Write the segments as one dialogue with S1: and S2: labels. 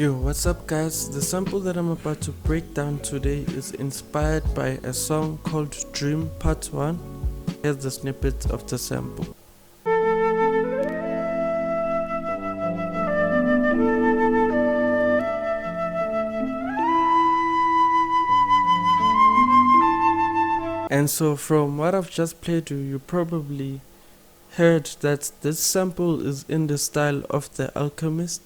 S1: Yo, what's up guys? The sample that I'm about to break down today is inspired by a song called Dream Part 1. Here's the snippet of the sample. And so from what I've just played you probably heard that this sample is in the style of the Alchemist.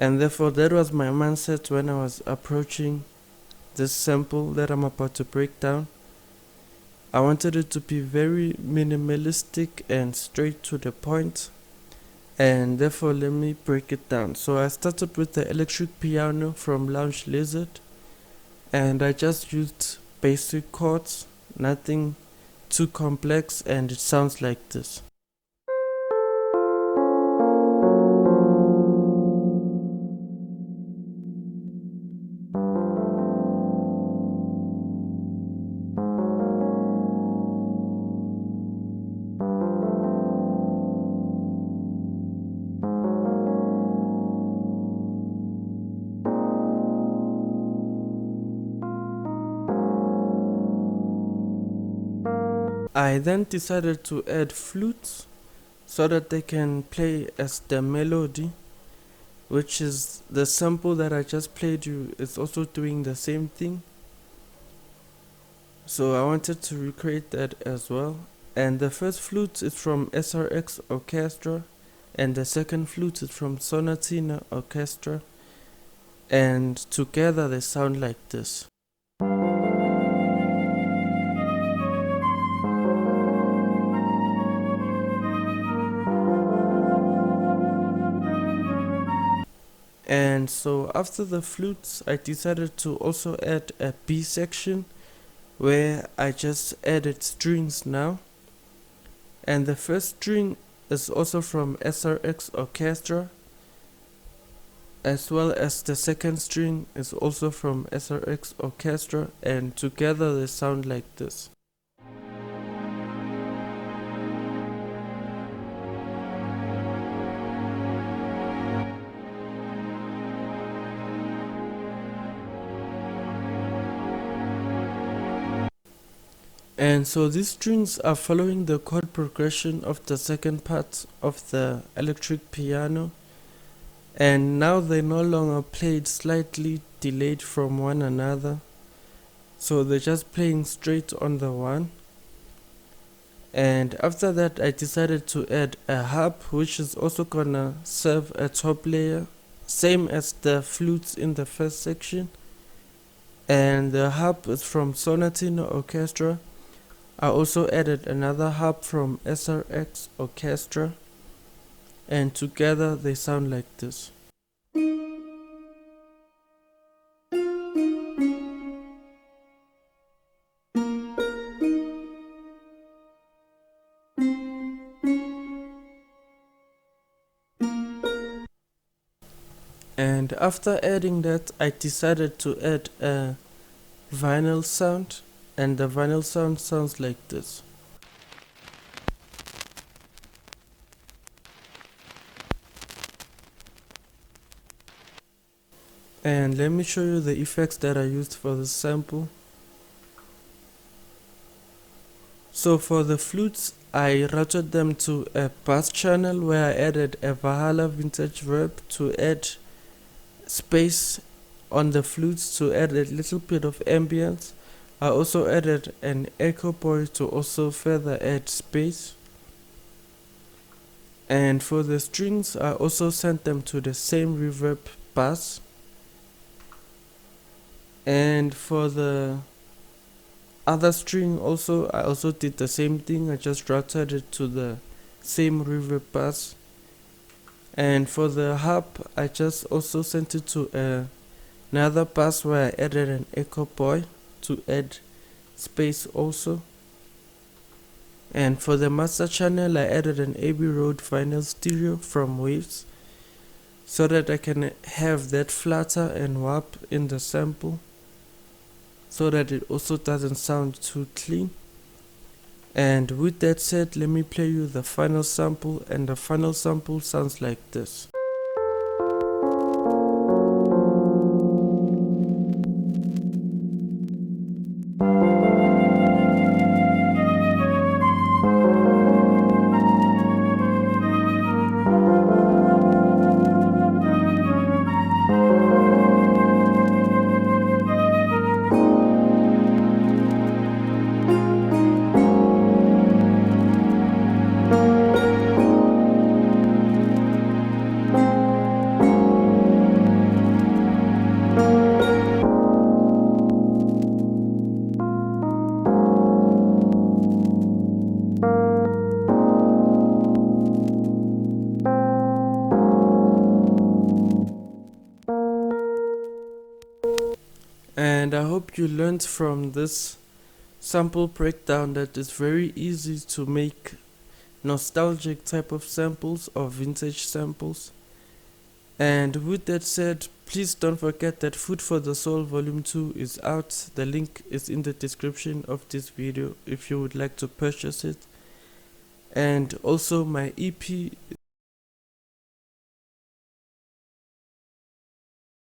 S1: And therefore that was my mindset when I was approaching this sample that I'm about to break down. I wanted it to be very minimalistic and straight to the point, and therefore let me break it down. So I started with the electric piano from Lounge Lizard, and I just used basic chords, nothing too complex, and it sounds like this. I then decided to add flutes so that they can play as the melody, which is the sample that I just played you is also doing the same thing. So I wanted to recreate that as well. And the first flute is from SRX Orchestra, and the second flute is from Sonatina Orchestra, and together they sound like this. And so after the flutes, I decided to also add a B section where I just added strings now. And the first string is also from SRX Orchestra, as well as the second string is also from SRX Orchestra, and together they sound like this. And so these strings are following the chord progression of the second part of the electric piano, and now they no longer played slightly delayed from one another, so they're just playing straight on the one. And after that I decided to add a harp, which is also gonna serve a top layer, same as the flutes in the first section. And the harp is from Sonatina Orchestra. I also added another harp from SRX Orchestra, and together they sound like this. And after adding that, I decided to add a vinyl sound, and the vinyl sound sounds like this. And let me show you the effects that I used for this sample. So for the flutes, I routed them to a bass channel where I added a Valhalla vintage verb to add space on the flutes, to add a little bit of ambience. I also added an echo boy to also further add space. And for the strings, I also sent them to the same reverb bass. And for the other string also, I also did the same thing. I just routed it to the same reverb bass. And for the harp, I just also sent it to another bass where I added an echo boy to add space also. And for the master channel, I added an Abbey Road vinyl stereo from Waves, so that I can have that flutter and warp in the sample, so that it also doesn't sound too clean. And with that said, let me play you the final sample, and the final sample sounds like this. and I hope you learned from this sample breakdown that it's very easy to make nostalgic type of samples or vintage samples. And with that said, please don't forget that Food for the Soul Volume 2 is out. The link is in the description of this video if you would like to purchase it. And also my EP